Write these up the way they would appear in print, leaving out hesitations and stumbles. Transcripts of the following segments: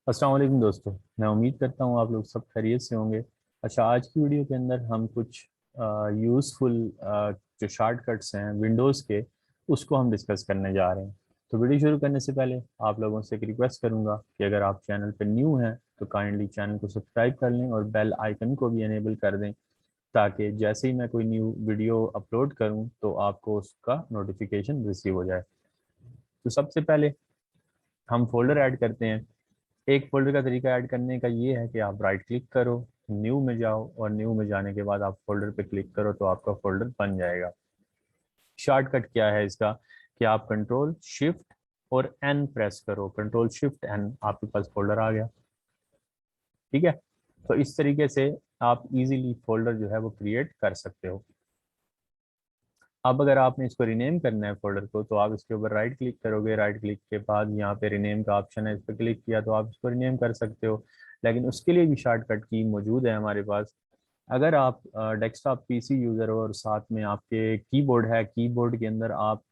अस्सलाम वालेकुम दोस्तों। मैं उम्मीद करता हूँ आप लोग सब खैरियत से होंगे। अच्छा, आज की वीडियो के अंदर हम कुछ यूज़फुल जो शॉर्टकट्स हैं विंडोज़ के, उसको हम डिस्कस करने जा रहे हैं। तो वीडियो शुरू करने से पहले आप लोगों से एक रिक्वेस्ट करूँगा कि अगर आप चैनल पर न्यू हैं तो काइंडली चैनल को सब्सक्राइब कर लें और बेल आइकन को भी इनेबल कर दें, ताकि जैसे ही मैं कोई न्यू वीडियो अपलोड करूँ तो आपको उसका नोटिफिकेशन रिसीव हो जाए। तो सबसे पहले हम फोल्डर ऐड करते हैं। एक फोल्डर का तरीका ऐड करने का ये है कि आप राइट क्लिक करो, न्यू में जाओ और न्यू में जाने के बाद आप फोल्डर पे क्लिक करो तो आपका फोल्डर बन जाएगा। शॉर्टकट क्या है इसका कि आप कंट्रोल शिफ्ट और एन प्रेस करो, कंट्रोल शिफ्ट एन, आपके पास फोल्डर आ गया। ठीक है, तो इस तरीके से आप इजीली फोल्डर जो है वो क्रिएट कर सकते हो। अब अगर आपने इसको रीनेम करना है फोल्डर को, तो आप इसके ऊपर राइट क्लिक करोगे, राइट क्लिक के बाद यहाँ पे रीनेम का ऑप्शन है, इस पर क्लिक किया तो आप इसको रीनेम कर सकते हो। लेकिन उसके लिए भी शॉर्टकट की मौजूद है हमारे पास। अगर आप डेस्कटॉप पीसी यूज़र हो और साथ में आपके कीबोर्ड है, कीबोर्ड के अंदर आप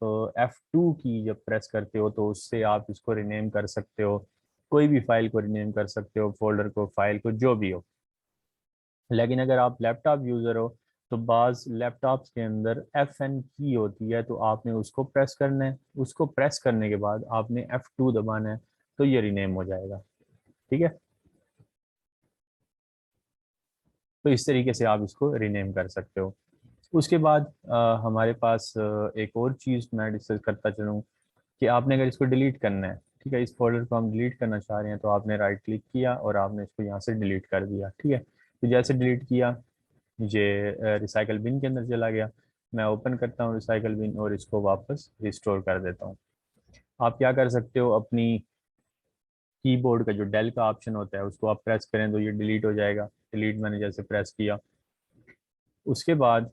F2 की जब प्रेस करते हो तो उससे आप इसको रीनेम कर सकते हो। कोई भी फाइल को रीनेम कर सकते हो, फोल्डर को, फाइल को, जो भी हो। लेकिन अगर आप लैपटॉप यूज़र हो तो बाज़ लैपटॉप्स के अंदर FN की होती है, तो आपने उसको प्रेस करना है। उसको प्रेस करने के बाद आपने F2 दबाना है, तो ये रीनेम हो जाएगा। ठीक है, तो इस तरीके से आप इसको रीनेम कर सकते हो। उसके बाद हमारे पास एक और चीज़ मैं डिस्कस करता चलूँ कि आपने अगर इसको डिलीट करना है, ठीक है, इस फोल्डर को हम डिलीट करना चाह रहे हैं, तो आपने राइट क्लिक किया और आपने इसको यहाँ से डिलीट कर दिया। ठीक है, तो जैसे डिलीट किया, ये रिसाइकल बिन के अंदर चला गया। मैं ओपन करता हूँ रिसाइकल बिन और इसको वापस रिस्टोर कर देता हूँ। आप क्या कर सकते हो, अपनी कीबोर्ड का जो डेल का ऑप्शन होता है उसको आप प्रेस करें तो ये डिलीट हो जाएगा। डिलीट मैंने जैसे प्रेस किया, उसके बाद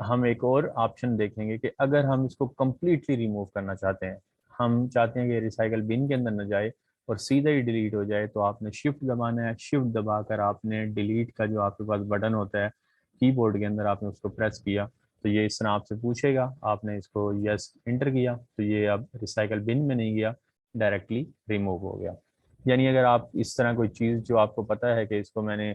हम एक और ऑप्शन देखेंगे कि अगर हम इसको कम्प्लीटली रिमूव करना चाहते हैं, हम चाहते हैं कि रिसाइकल बिन के अंदर न जाए और सीधा ही डिलीट हो जाए, तो आपने शिफ्ट दबाना है। शिफ्ट दबाकर आपने डिलीट का जो आपके पास बटन होता है कीबोर्ड के अंदर, आपने उसको प्रेस किया तो ये इस तरह आपसे पूछेगा। आपने इसको यस इंटर किया तो ये अब रिसाइकल बिन में नहीं गया, डायरेक्टली रिमूव हो गया। यानी अगर आप इस तरह कोई चीज़ जो आपको पता है कि इसको मैंने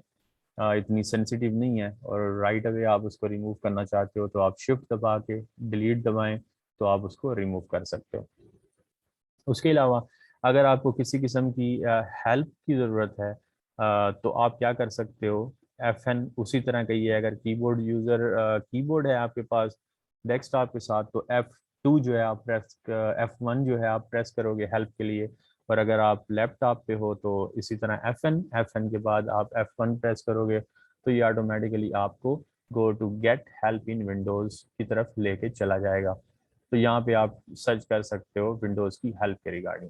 इतनी सेंसिटिव नहीं है और राइट अवे आप उसको रिमूव करना चाहते हो, तो आप शिफ्ट दबा के डिलीट दबाएं तो आप उसको रिमूव कर सकते हो। उसके अलावा अगर आपको किसी किस्म की हेल्प की ज़रूरत है, तो आप क्या कर सकते हो, FN उसी तरह का ही है। अगर कीबोर्ड है आपके पास डेस्कटॉप के साथ, तो F2 जो है आप प्रेस, F1 जो है आप प्रेस करोगे हेल्प के लिए। और अगर आप लैपटॉप पे हो तो इसी तरह FN के बाद आप F1 प्रेस करोगे तो ये ऑटोमेटिकली आपको go to get help in Windows की तरफ लेके चला जाएगा। तो यहाँ पे आप सर्च कर सकते हो विंडोज़ की हेल्प के रिगार्डिंग।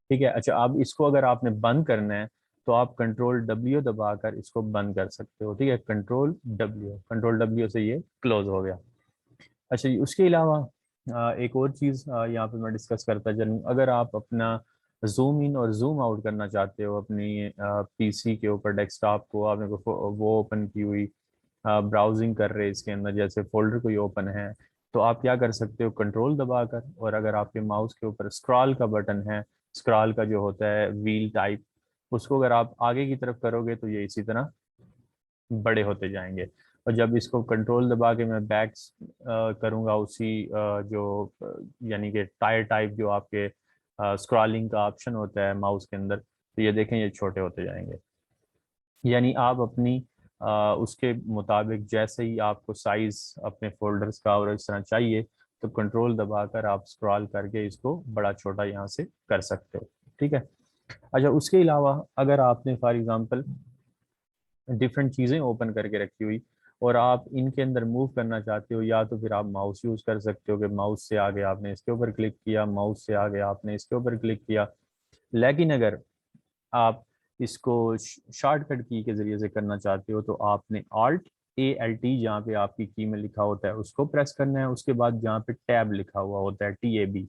ठीक है, अच्छा, अब इसको अगर आपने बंद करना है तो आप कंट्रोल W दबाकर इसको बंद कर सकते हो। ठीक है, कंट्रोल डब्ल्यू से ये क्लोज हो गया। अच्छा जी, उसके अलावा एक और चीज़ यहाँ पे मैं डिस्कस करता चलूँ। अगर आप अपना जूम इन और जूम आउट करना चाहते हो अपनी PC के ऊपर, डेस्कटॉप को आपने वो ओपन की हुई, ब्राउजिंग कर रहे हैं इसके अंदर, जैसे फोल्डर कोई ओपन है, तो आप क्या कर सकते हो, कंट्रोल दबाकर, और अगर आपके माउस के ऊपर स्क्रॉल का बटन है, स्क्रॉल का जो होता है व्हील टाइप, उसको अगर आप आगे की तरफ करोगे तो ये इसी तरह बड़े होते जाएंगे। और जब इसको कंट्रोल दबा के मैं बैक करूँगा उसी जो यानी कि टायर टाइप जो आपके स्क्रॉलिंग का ऑप्शन होता है माउस के अंदर, तो ये देखें ये छोटे होते जाएंगे। यानी आप अपनी उसके मुताबिक जैसे ही आपको साइज अपने फोल्डर्स का और इस तरह चाहिए, तो कंट्रोल दबाकर आप स्क्रॉल करके इसको बड़ा छोटा यहाँ से कर सकते हो। ठीक है, अच्छा, उसके अलावा अगर आपने फॉर एग्जांपल डिफरेंट चीज़ें ओपन करके रखी हुई और आप इनके अंदर मूव करना चाहते हो, या तो फिर आप माउस यूज़ कर सकते हो कि माउस से आगे आपने इसके ऊपर क्लिक किया, माउस से आगे आपने इसके ऊपर क्लिक किया। लेकिन अगर आप इसको शॉर्टकट की के जरिए से करना चाहते हो, तो आपने ALT जहाँ पे आपकी की में लिखा होता है उसको प्रेस करना है। उसके बाद जहाँ पे टैब लिखा हुआ होता है TAB,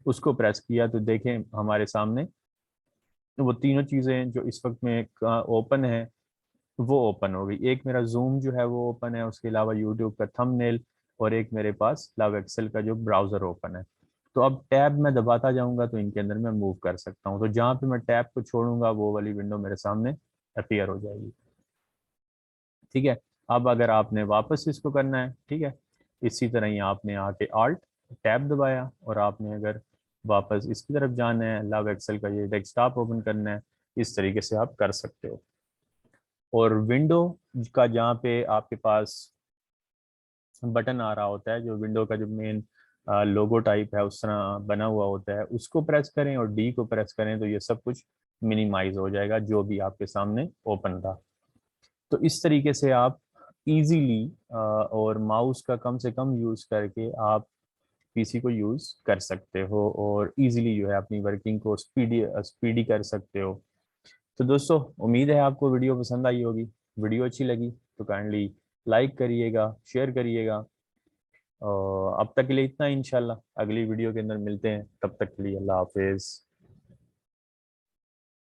उसको प्रेस किया तो देखें हमारे सामने वो तीनों चीज़ें जो इस वक्त में ओपन है वो ओपन हो गई। एक मेरा जूम जो है वो ओपन है, उसके अलावा यूट्यूब का थंबनेल, और एक मेरे पास लव एक्सेल का जो ब्राउज़र ओपन है। तो अब टैब मैं दबाता जाऊंगा तो इनके अंदर मैं मूव कर सकता हूँ। तो जहाँ पे मैं टैब को छोड़ूंगा वो वाली विंडो मेरे सामने अपीयर हो जाएगी। ठीक है। अब अगर आपने वापस इसको करना है, ठीक है, इसी तरह ही आपने आके आल्ट टैब दबाया और आपने अगर वापस इसकी तरफ जाना है, लव एक्सेल का ये डेस्कटॉप ओपन करना है, इस तरीके से आप कर सकते हो। और विंडो का जहाँ पे आपके पास बटन आ रहा होता है, जो विंडो का जो मेन लोगो टाइप है उस तरह बना हुआ होता है, उसको प्रेस करें और डी को प्रेस करें तो ये सब कुछ मिनिमाइज हो जाएगा जो भी आपके सामने ओपन था। तो इस तरीके से आप इजीली और माउस का कम से कम यूज करके आप पीसी को यूज कर सकते हो और इजीली जो है अपनी वर्किंग को स्पीडी स्पीडी कर सकते हो। तो दोस्तों, उम्मीद है आपको वीडियो पसंद आई होगी। वीडियो अच्छी लगी तो काइंडली लाइक करिएगा, शेयर करिएगा। और अब तक के लिए इतना ही, इंशाल्लाह अगली वीडियो के अंदर मिलते हैं। तब तक के लिए अल्लाह हाफिज़।